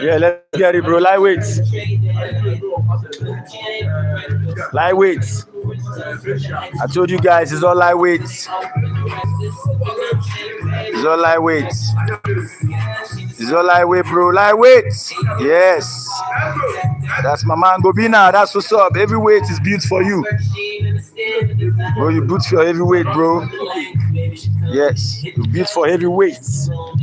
Yeah, let's get it, bro. Lightweight. Lightweight. I told you guys it's all lightweight. It's all lightweight. It's all lightweight, bro. Lightweight. Yes. That's my man Gobina. That's what's up. Heavyweight is built for you. Bro, you built for heavyweight, bro. Yes. You built for heavyweights.